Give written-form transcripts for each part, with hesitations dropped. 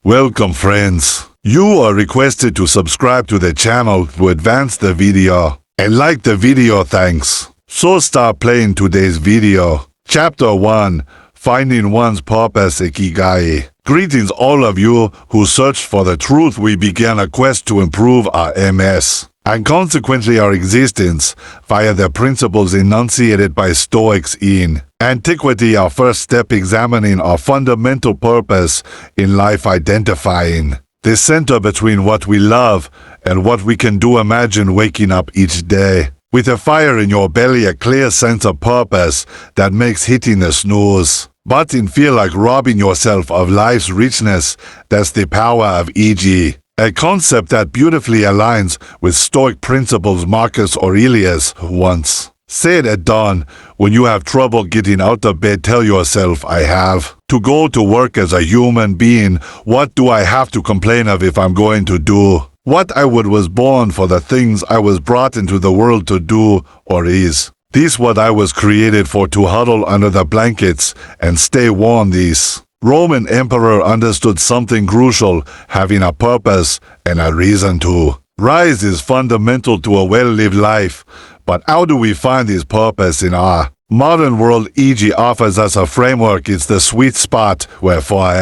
Welcome friends. You are requested to subscribe to the channel to advance the video and like the video, thanks. So start playing today's video. Chapter 1. Finding one's purpose, Ikigai. Greetings all of you who searched for the truth. We began a quest to improve our MS and consequently our existence via the principles enunciated by Stoics in antiquity. Our first step examining our fundamental purpose in life, identifying the center between what we love and what we can do. Imagine waking up each day with a fire in your belly, a clear sense of purpose that makes hitting a snooze button feel like robbing yourself of life's richness. That's the power of EG, a concept that beautifully aligns with Stoic principles. Marcus Aurelius once said at dawn, when you have trouble getting out of bed, tell yourself, I have to go to work as a human being. What do I have to complain of if I'm going to do what I was born for, the things I was brought into the world to do? Or is this what I was created for, to huddle under the blankets and stay warm? This Roman emperor understood something crucial: having a purpose and a reason to rise is fundamental to a well-lived life. But how do we find this purpose in our modern world? EG offers us a framework. It's the sweet spot where four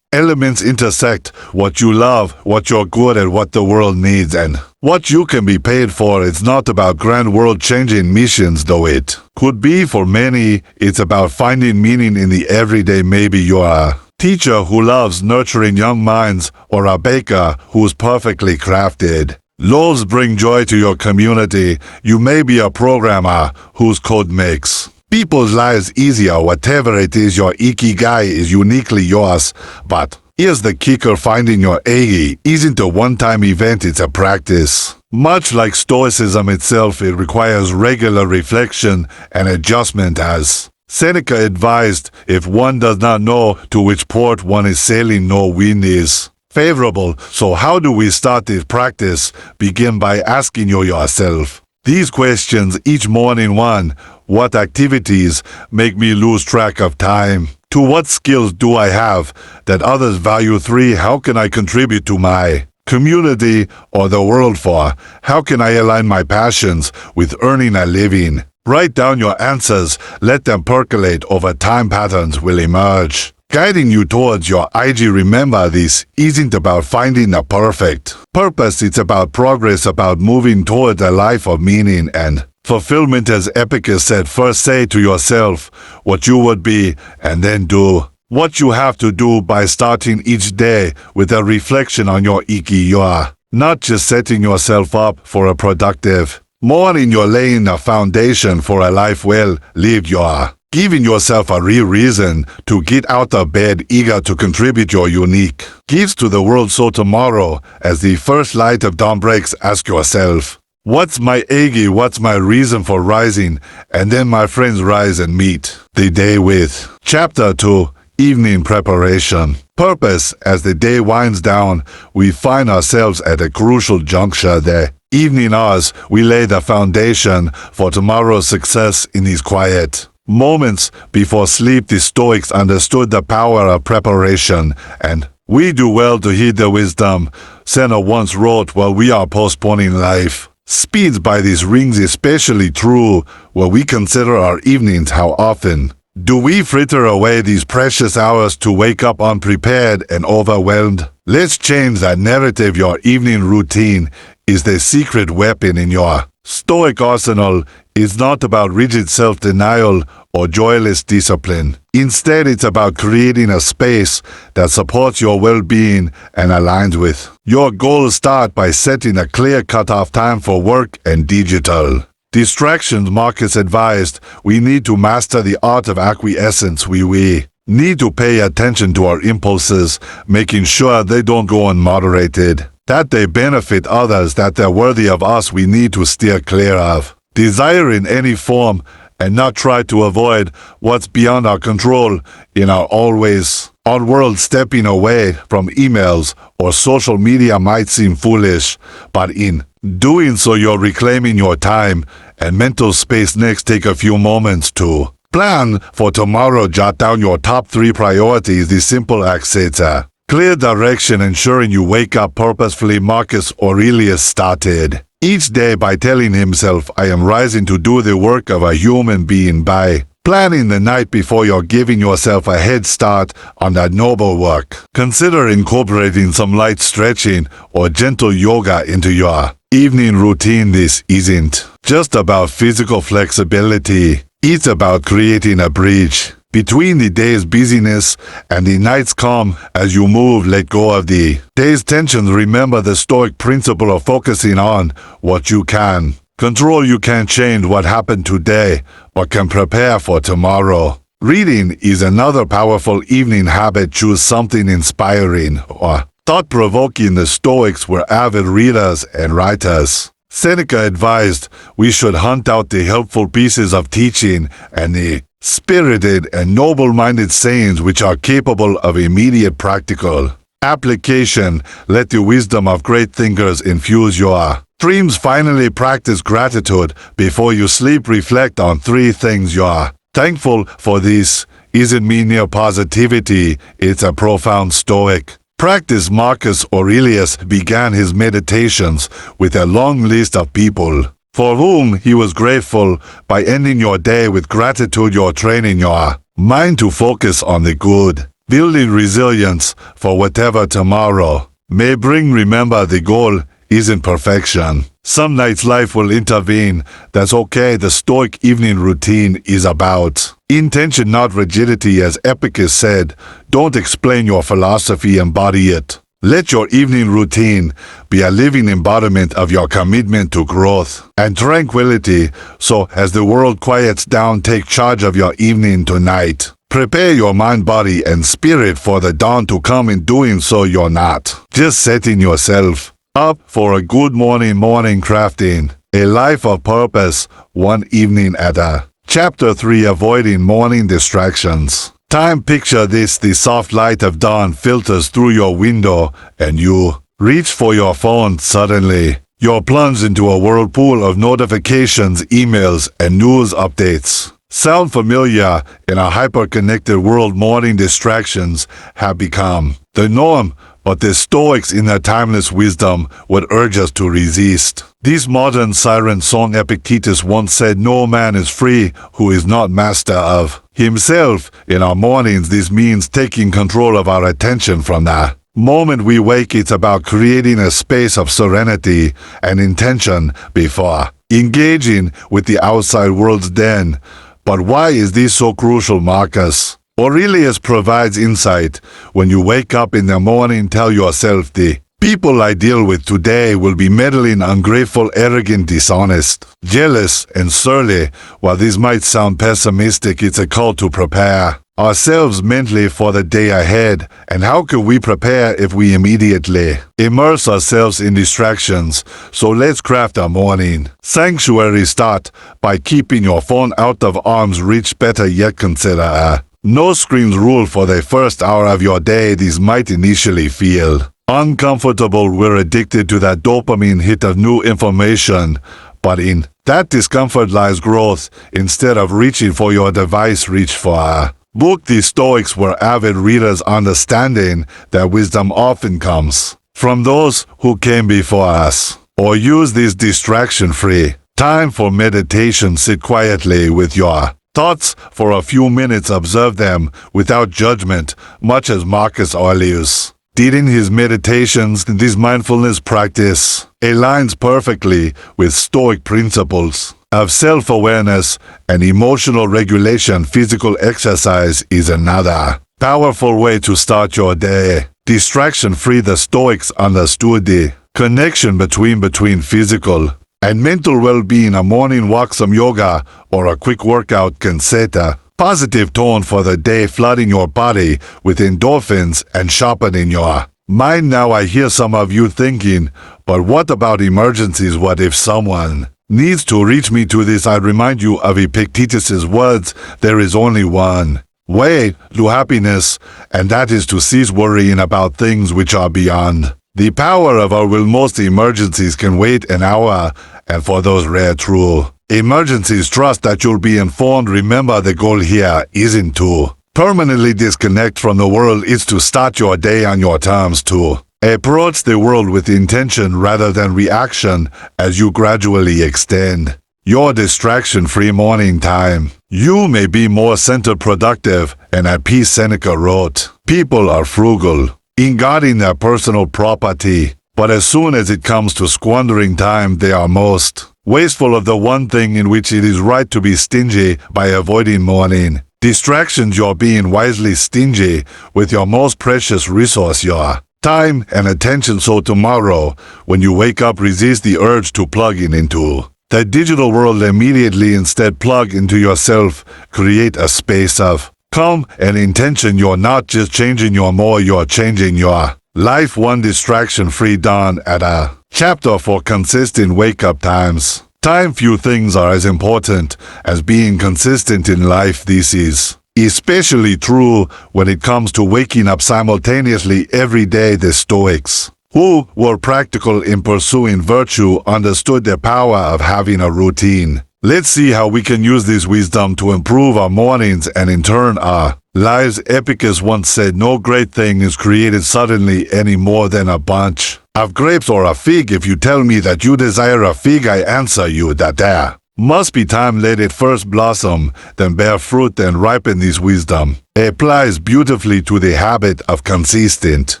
elements intersect: what you love, what you're good at, what the world needs, and what you can be paid for. It's not about grand world-changing missions, though it could be for many. It's about finding meaning in the everyday. Maybe you're a teacher who loves nurturing young minds, or a baker who's perfectly crafted loaves bring joy to your community. You may be a programmer whose code makes people's lives easier. Whatever it is, your Ikigai is uniquely yours. But here's the kicker: finding your Igi isn't a one-time event, it's a practice. Much like Stoicism itself, it requires regular reflection and adjustment. As Seneca advised, if one does not know to which port one is sailing, no wind is favorable. So how do we start this practice? Begin by asking yourself these questions each morning. 1. What activities make me lose track of time? 2. What skills do I have that others value? 3. How can I contribute to my community or the world? 4. How can I align my passions with earning a living? Write down your answers. Let them percolate. Over time, patterns will emerge, guiding you towards your IG. Remember, this isn't about finding a perfect purpose. It's about progress, about moving toward a life of meaning and fulfillment. As Epicus said, first say to yourself what you would be, and then do what you have to do. By starting each day with a reflection on your Iki, you are not just setting yourself up for a productive morning, you're laying a foundation for a life well lived. You are giving yourself a real reason to get out of bed, eager to contribute your unique gifts to the world. So tomorrow, as the first light of dawn breaks, ask yourself, what's my Igi? What's my reason for rising? And then, my friends, rise and meet the day with Chapter 2. Evening preparation. Purpose. As the day winds down, we find ourselves at a crucial juncture. The evening hours, we lay the foundation for tomorrow's success. In these quiet moments before sleep, the Stoics understood the power of preparation, and we do well to heed the wisdom Seneca once wrote: while we are postponing life speeds by these rings. Especially true where we consider our evenings. How often do we fritter away these precious hours to wake up unprepared and overwhelmed? Let's change that narrative. Your evening routine is the secret weapon in your Stoic arsenal. It's not about rigid self-denial or joyless discipline. Instead, it's about creating a space that supports your well-being and aligns with your goals. Start by setting a clear cutoff time for work and digital distractions. Marcus advised, we need to master the art of acquiescence. We need to pay attention to our impulses, making sure they don't go unmoderated, that they benefit others, that they're worthy of us. We need to steer clear of desire in any form and not try to avoid what's beyond our control. In our always on world, stepping away from emails or social media might seem foolish, but in doing so, you're reclaiming your time and mental space. Next, take a few moments to plan for tomorrow. Jot down your top 3 priorities. The simple acts. It's a Clear direction, ensuring you wake up purposefully. Marcus Aurelius started each day by telling himself, I am rising to do the work of a human being by planning the night before. You're giving yourself a head start on that noble work. Consider incorporating some light stretching or gentle yoga into your evening routine. This isn't just about physical flexibility. It's about creating a bridge between the day's busyness and the night's calm. As you move, let go of the day's tensions. Remember the Stoic principle of focusing on what you can control. You can't change what happened today, but can prepare for tomorrow. Reading is another powerful evening habit. Choose something inspiring or thought-provoking. The Stoics were avid readers and writers. Seneca advised we should hunt out the helpful pieces of teaching and the spirited and noble-minded sayings which are capable of immediate practical application. Let the wisdom of great thinkers infuse your dreams. Finally, practice gratitude before you sleep. Reflect on 3 things you're thankful for. This isn't mere positivity, it's a profound Stoic practice. Marcus Aurelius began his meditations with a long list of people for whom he was grateful. By ending your day with gratitude, you're training your mind to focus on the good, building resilience for whatever tomorrow may bring. Remember, the goal isn't perfection. Some nights life will intervene. That's okay. The Stoic evening routine is about intention, not rigidity. As Epicurus said, don't explain your philosophy, embody it. Let your evening routine be a living embodiment of your commitment to growth and tranquility. So as the world quiets down, take charge of your evening tonight. Prepare your mind, body, and spirit for the dawn to come. In doing so, you're not just setting yourself up for a good morning crafting a life of purpose, one evening at a Chapter 3. Avoiding morning distractions. Time. Picture this: the soft light of dawn filters through your window and you reach for your phone. Suddenly, you're plunged into a whirlpool of notifications, emails, and news updates. Sound familiar? In a hyper-connected world, morning distractions have become the norm, but the Stoics, in their timeless wisdom, would urge us to resist this modern siren song. Epictetus once said, no man is free who is not master of himself. In our mornings, this means taking control of our attention from the moment we wake. It's about creating a space of serenity and intention before engaging with the outside world's den. But why is this so crucial? Marcus Aurelius provides insight. When you wake up in the morning, tell yourself, the people I deal with today will be meddling, ungrateful, arrogant, dishonest, jealous, and surly. While this might sound pessimistic, it's a call to prepare ourselves mentally for the day ahead. And how can we prepare if we immediately immerse ourselves in distractions? So let's craft a morning sanctuary. Start by keeping your phone out of arm's reach. Better yet, consider a no screens rule for the first hour of your day. These might initially feel uncomfortable. We're addicted to that dopamine hit of new information, but in that discomfort lies growth. Instead of reaching for your device, reach for a book. The Stoics were avid readers, understanding that wisdom often comes from those who came before us. Or use this distraction-free time for meditation. Sit quietly with your thoughts for a few minutes. Observe them without judgment, much as Marcus Aurelius did in his meditations. This mindfulness practice aligns perfectly with Stoic principles of self-awareness and emotional regulation. Physical exercise is another powerful way to start your day. Distraction-free. The Stoics understood the connection between physical and mental well-being. A morning walk, some yoga, or a quick workout can set a positive tone for the day, flooding your body with endorphins and sharpening your mind. Now I hear some of you thinking, but what about emergencies? What if someone needs to reach me to this? I remind you of Epictetus's words, there is only one way to happiness, and that is to cease worrying about things which are beyond the power of our will. Most emergencies can wait an hour, and for those rare true emergencies, trust that you'll be informed. Remember, the goal here isn't to Permanently disconnect from the world is to start your day on your terms too. Approach the world with intention rather than reaction as you gradually extend your distraction-free morning time. You may be more centered, productive, and at peace. Seneca wrote, "People are frugal in guarding their personal property, but as soon as it comes to squandering time, they are most wasteful of the one thing in which it is right to be stingy by avoiding morning distractions. You're being wisely stingy with your most precious resource, your time and attention. So tomorrow, when you wake up, resist the urge to plug into the digital world immediately. Instead, plug into yourself. Create a space of calm and intention. You're not just changing your more, you're changing your life one distraction-free dawn. At a chapter for consistent wake-up times. Time. Few things are as important as being consistent in life. This is especially true when it comes to waking up simultaneously every day. The Stoics, who were practical in pursuing virtue, understood the power of having a routine. Let's see how we can use this wisdom to improve our mornings and in turn our lives. Epicus once said, "No great thing is created suddenly any more than a bunch of grapes or a fig. If you tell me that you desire a fig, I answer you that there must be time. Let it first blossom, then bear fruit, then ripen." This wisdom applies beautifully to the habit of consistent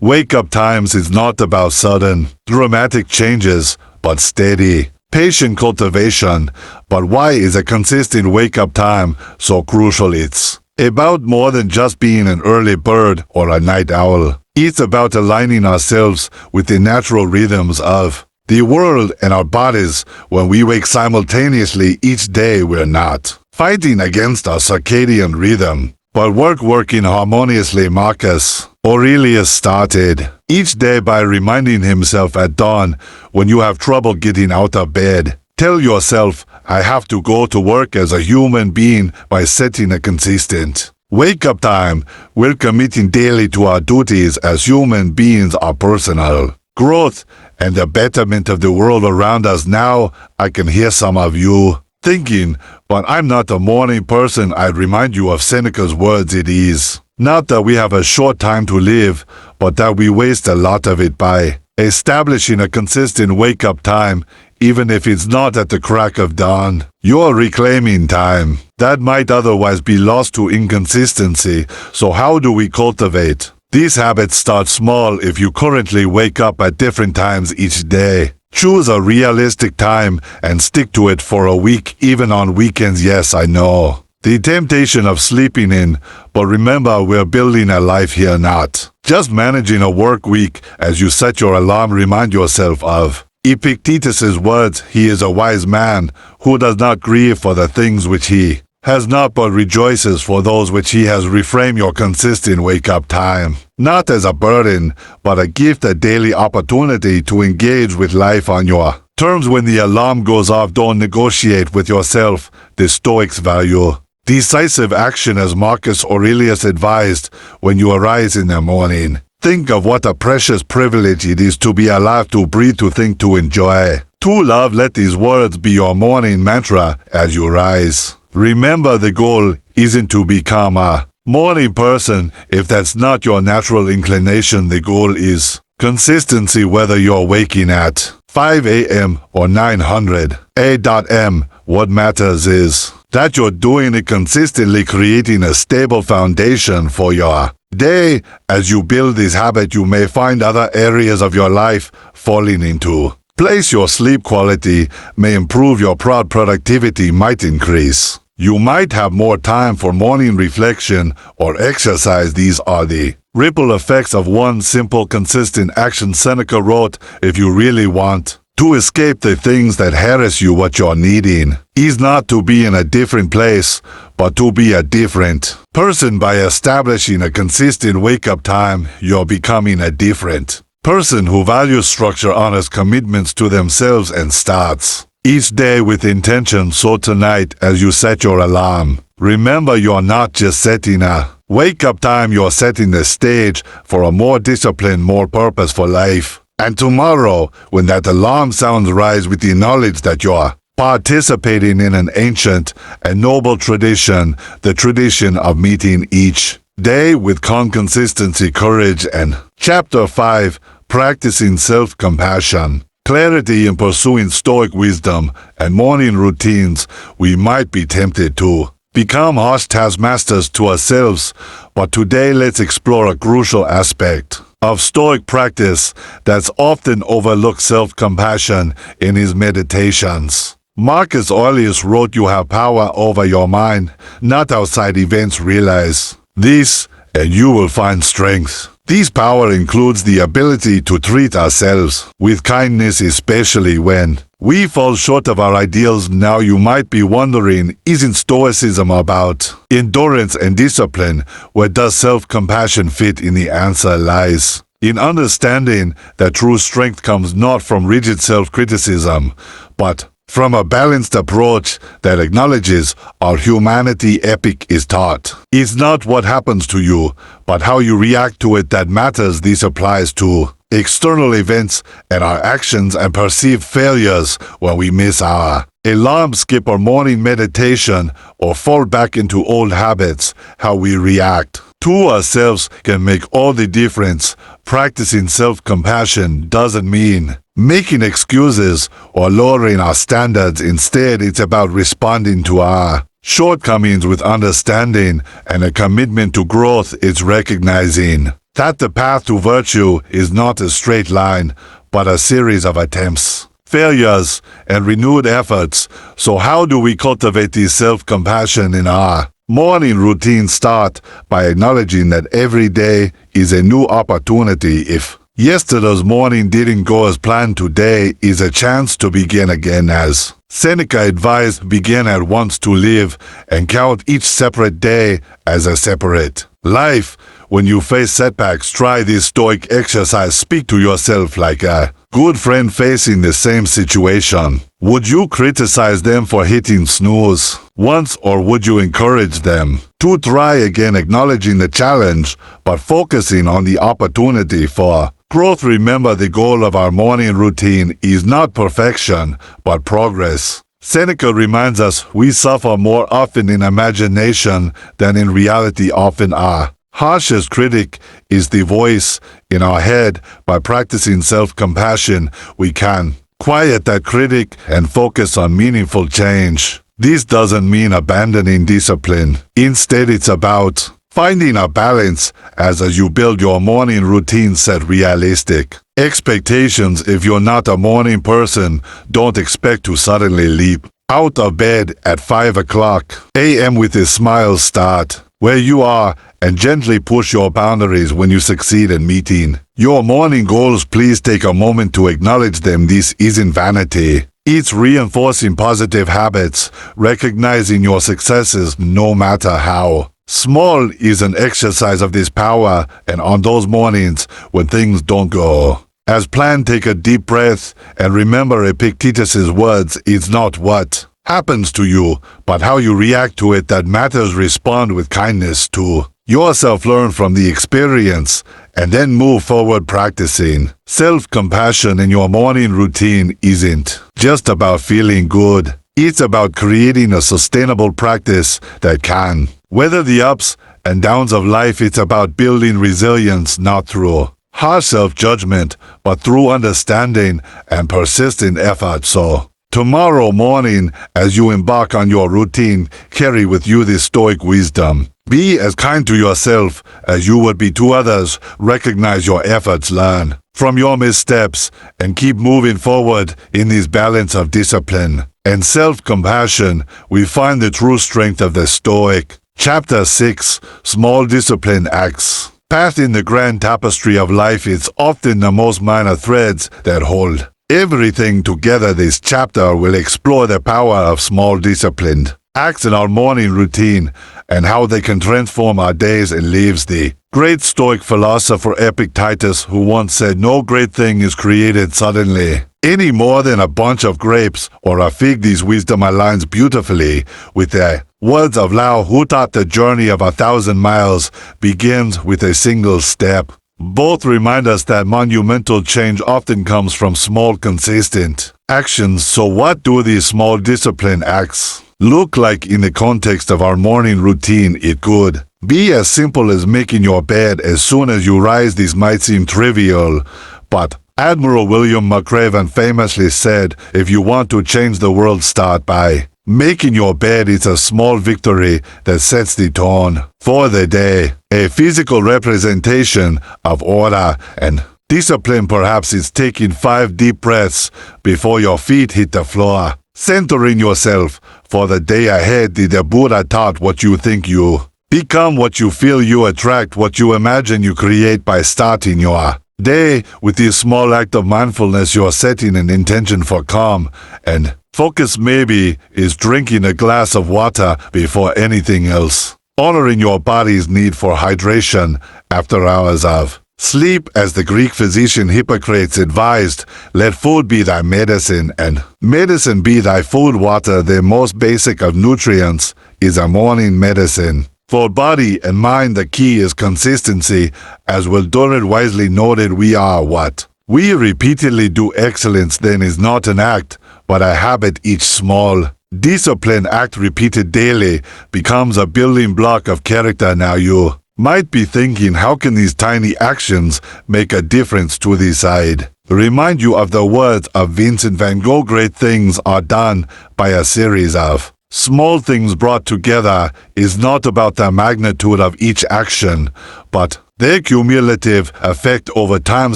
wake-up times. Is not about sudden, dramatic changes, but steady, patient cultivation. But why is a consistent wake-up time so crucial? It's about more than just being an early bird or a night owl. It's about aligning ourselves with the natural rhythms of the world and our bodies. When we wake simultaneously each day, we're not fighting against our circadian rhythm, but working harmoniously. Marcus Aurelius started each day by reminding himself at dawn, when you have trouble getting out of bed, tell yourself, "I have to go to work as a human being." By setting a consistent wake-up time, we're committing daily to our duties as human beings, our personal growth, and the betterment of the world around us. Now, I can hear some of you thinking, "But I'm not a morning person." I remind you of Seneca's words. It is not that we have a short time to live, but that we waste a lot of it. By establishing a consistent wake-up time, even if it's not at the crack of dawn, you're reclaiming time that might otherwise be lost to inconsistency. So how do we cultivate these habits? Start small. If you currently wake up at different times each day, choose a realistic time and stick to it for a week, even on weekends. Yes, I know the temptation of sleeping in, but remember, we're building a life here, not just managing a work week. As you set your alarm, remind yourself of Epictetus's words, "He is a wise man who does not grieve for the things which he has not, but rejoices for those which he has." Reframe your consistent wake-up time not as a burden, but a gift, a daily opportunity to engage with life on your terms. When the alarm goes off, don't negotiate with yourself. The Stoics value decisive action, as Marcus Aurelius advised. When you arise in the morning, think of what a precious privilege it is to be alive, to breathe, to think, to enjoy, to love. Let these words be your morning mantra as you rise. Remember, the goal isn't to become a morning person. If that's not your natural inclination, the goal is consistency. Whether you're waking at 5 a.m. or 900 a.m., what matters is that you're doing it consistently, creating a stable foundation for your day. As you build this habit, you may find other areas of your life falling into place. Your sleep quality may improve, your productivity might increase. You might have more time for morning reflection or exercise. These are the ripple effects of one simple, consistent action. Seneca wrote, "If you really want to escape the things that harass you, what you're needing is not to be in a different place, but to be a different person." By establishing a consistent wake-up time, you're becoming a different person who values structure, honors commitments to themselves, and starts each day with intention. So tonight, as you set your alarm, remember, you're not just setting a wake-up time, you're setting the stage for a more disciplined, more purposeful life. And tomorrow, when that alarm sounds, rise with the knowledge that you're participating in an ancient and noble tradition, the tradition of meeting each day with consistency, courage, and Chapter 5, Practicing Self-Compassion. Clarity in pursuing Stoic wisdom and morning routines. We might be tempted to become harsh taskmasters to ourselves, but today let's explore a crucial aspect of Stoic practice that's often overlooked: self-compassion in his meditations. Marcus Aurelius wrote, "You have power over your mind, not outside events. Realize this, and you will find strength." This power includes the ability to treat ourselves with kindness, especially when we fall short of our ideals. Now you might be wondering, isn't Stoicism about endurance and discipline? Where does self-compassion fit in? The answer lies in understanding that true strength comes not from rigid self-criticism, but from a balanced approach that acknowledges our humanity. Epic is taught. It's not what happens to you, but how you react to it that matters. This applies to external events and our actions and perceived failures. When we miss our alarm, skip our morning meditation, or fall back into old habits, how we react to ourselves can make all the difference. Practicing self-compassion doesn't mean making excuses or lowering our standards. Instead, it's about responding to our shortcomings with understanding and a commitment to growth. It's recognizing that the path to virtue is not a straight line, but a series of attempts, failures, and renewed efforts. So how do we cultivate this self-compassion in our morning routine? Start by acknowledging that every day is a new opportunity. If yesterday's morning didn't go as planned, today is a chance to begin again. As Seneca advised, begin at once to live and count each separate day as a separate life. When you face setbacks, try this Stoic exercise. Speak to yourself like a good friend facing the same situation. Would you criticize them for hitting snooze once, or would you encourage them to try again, acknowledging the challenge but focusing on the opportunity for growth? Remember, the goal of our morning routine is not perfection, but progress. Seneca reminds us we suffer more often in imagination than in reality. Often our harshest critic is the voice in our head. By practicing self-compassion, we can quiet that critic and focus on meaningful change. This doesn't mean abandoning discipline. Instead, it's about finding a balance. As you build your morning routine, set realistic expectations. If you're not a morning person, don't expect to suddenly leap out of bed at 5 o'clock a.m. with a smile. Start where you are and gently push your boundaries. When you succeed in meeting your morning goals, please take a moment to acknowledge them. This isn't vanity. It's reinforcing positive habits. Recognizing your successes, no matter how small, is an exercise of this power. And on those mornings when things don't go as planned, take a deep breath and remember Epictetus's words: it's not what happens to you, but how you react to it that matters. Respond with kindness to yourself, learn from the experience, and then move forward. Practicing self-compassion in your morning routine isn't just about feeling good. It's about creating a sustainable practice that can weather the ups and downs of life. It's about building resilience, not through harsh self-judgment, but through understanding and persistent effort. So tomorrow morning, as you embark on your routine, carry with you this Stoic wisdom. Be as kind to yourself as you would be to others. Recognize your efforts, learn from your missteps, and keep moving forward. In this balance of discipline and self-compassion, we find the true strength of the Stoic. Chapter 6, Small Discipline Acts. Path in the grand tapestry of life, it's often the most minor threads that hold everything together. This chapter will explore the power of small disciplined acts in our morning routine and how they can transform our days and lives. The great Stoic philosopher Epictetus, who once said, "No great thing is created suddenly, any more than a bunch of grapes or a fig." This wisdom aligns beautifully with the words of Lao, who taught the journey of 1,000 miles begins with a single step. Both remind us that monumental change often comes from small, consistent actions. So what do these small discipline acts look like in the context of our morning routine? It could be as simple as making your bed as soon as you rise. This might seem trivial, but Admiral William McRaven famously said, if you want to change the world, start by making your bed. It's a small victory that sets the tone for the day. A physical representation of order and discipline perhaps is taking 5 deep breaths before your feet hit the floor, centering yourself for the day ahead. The Buddha taught, what you think you become, what you feel you attract, what you imagine you create. By starting your day with this small act of mindfulness, you're setting an intention for calm and focus. Maybe is drinking a glass of water before anything else, honoring your body's need for hydration after hours of sleep. As the Greek physician Hippocrates advised, let food be thy medicine and medicine be thy food. Water, the most basic of nutrients, is a morning medicine for body and mind. The key is consistency. As Will Durant wisely noted, we are what we repeatedly do. Excellence then is not an act, but a habit. Each small discipline act repeated daily becomes a building block of character. Now you might be thinking, how can these tiny actions make a difference to the side? Remind you of the words of Vincent van Gogh, great things are done by a series of small things brought together. Is not about the magnitude of each action, but their cumulative effect over time.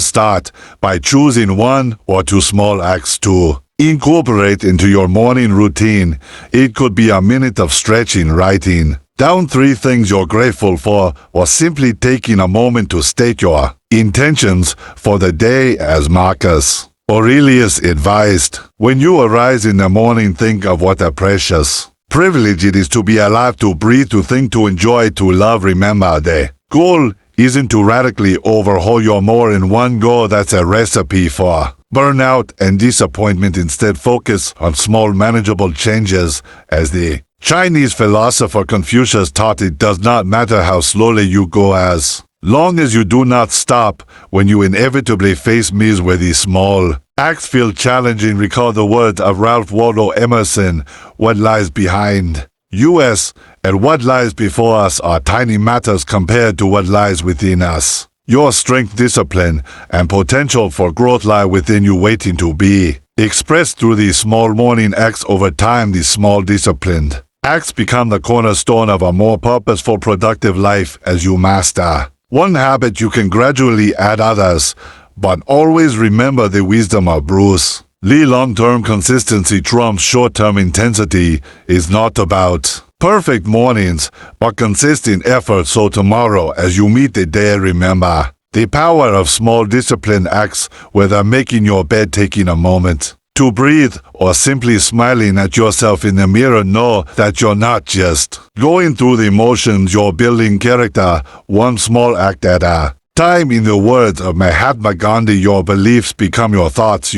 Start by choosing 1 or 2 small acts to incorporate into your morning routine. It could be a minute of stretching, writing down 3 things you're grateful for, or simply taking a moment to state your intentions for the day. As Marcus Aurelius advised, when you arise in the morning, think of what a precious privilege it is to be alive, to breathe, to think, to enjoy, to love. Remember, the goal isn't to radically overhaul your more in one go. That's a recipe for burnout and disappointment. Instead, focus on small, manageable changes. As the Chinese philosopher Confucius taught, it does not matter how slowly you go, as long as you do not stop when you inevitably face meals where these small acts feel challenging. Recall the words of Ralph Waldo Emerson, what lies behind us and what lies before us are tiny matters compared to what lies within us. Your strength, discipline, and potential for growth lie within you, waiting to be expressed through these small morning acts. Over time, these small disciplined acts become the cornerstone of a more purposeful, productive life. As you master one habit, you can gradually add others, but always remember the wisdom of Bruce Lee. Long-term consistency trumps short-term intensity. Is not about perfect mornings, but consistent effort. So tomorrow, as you meet the day, remember the power of small disciplined acts, whether making your bed, taking a moment to breathe, or simply smiling at yourself in the mirror. Know that you're not just going through the motions, you're building character, one small act at a time. In the words of Mahatma Gandhi, your beliefs become your thoughts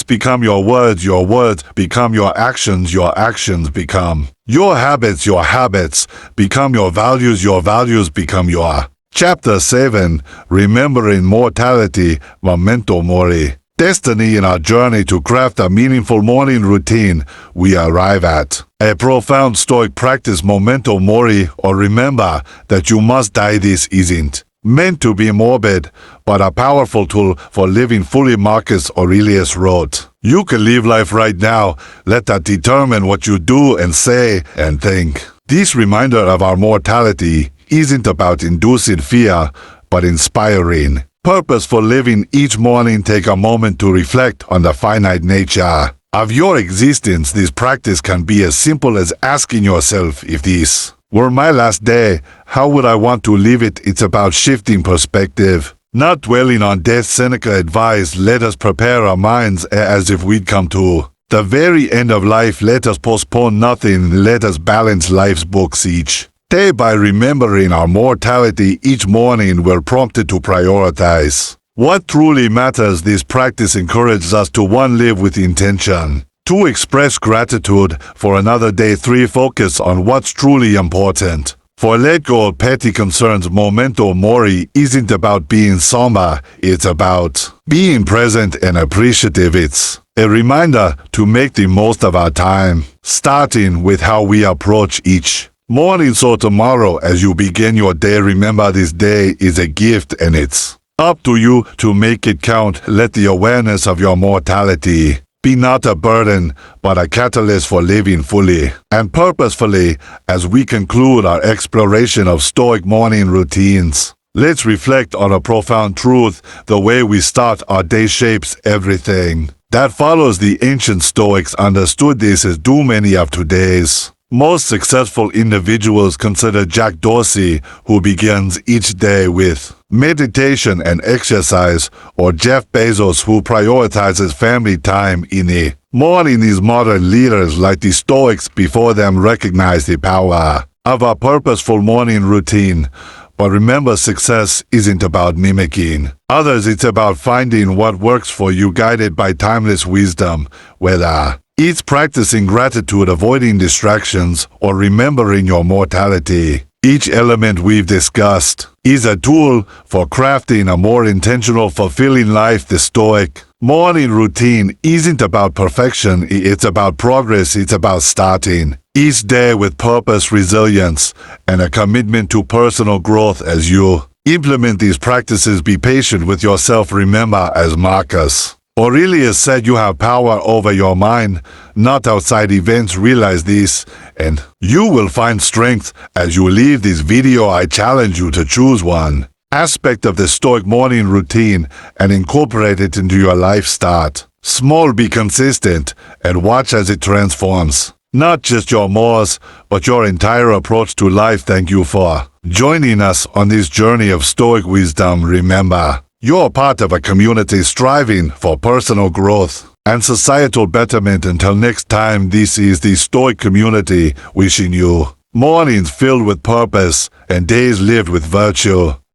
become your words become your actions become your habits become your values become your Chapter 7, Remembering Mortality, Memento Mori. Destiny. In our journey to craft a meaningful morning routine, we arrive at a profound Stoic practice, memento mori, or remember that you must die. This isn't meant to be morbid, but a powerful tool for living fully. Marcus Aurelius wrote, you can live life right now. Let that determine what you do and say and think. This reminder of our mortality isn't about inducing fear, but inspiring purposeful living. Each morning, take a moment to reflect on the finite nature of your existence. This practice can be as simple as asking yourself, if this were my last day, how would I want to live it? It's about shifting perspective, not dwelling on death. Seneca advised, let us prepare our minds as if we'd come to the very end of life. Let us postpone nothing. Let us balance life's books each day by remembering our mortality. Each morning, we're prompted to prioritize what truly matters. This practice encourages us to 1. Live with intention, 2. Express gratitude for another day, 3. Focus on what's truly important, 4. Let go of petty concerns. Memento mori isn't about being somber, it's about Being present and appreciative, it's a reminder to make the most of our time, starting with how we approach each morning. So tomorrow, as you begin your day, remember this day is a gift and it's up to you to make it count. Let the awareness of your mortality be not a burden, but a catalyst for living fully and purposefully. As we conclude our exploration of Stoic morning routines, let's reflect on a profound truth. The way we start our day shapes everything that follows. The ancient Stoics understood this, as do many of today's most successful individuals. Consider Jack Dorsey, who begins each day with meditation and exercise, or Jeff Bezos, who prioritizes family time in the morning. These modern leaders, like the Stoics before them, recognize the power of a purposeful morning routine. But remember, success isn't about mimicking others, it's about finding what works for you, guided by timeless wisdom. Whether it's practicing gratitude, avoiding distractions, or remembering your mortality, each element we've discussed is a tool for crafting a more intentional, fulfilling life. The Stoic morning routine isn't about perfection, it's about progress. It's about starting each day with purpose, resilience, and a commitment to personal growth. As you implement these practices, be patient with yourself. Remember, as Marcus Aurelius said, you have power over your mind, not outside events. Realize this, and you will find strength. As you leave this video, I challenge you to choose one aspect of the Stoic morning routine and incorporate it into your life. Start small, be consistent, and watch as it transforms not just your mores, but your entire approach to life. Thank you for joining us on this journey of Stoic wisdom. Remember, you're part of a community striving for personal growth and societal betterment. Until next time, this is the Stoic community, wishing you mornings filled with purpose and days lived with virtue.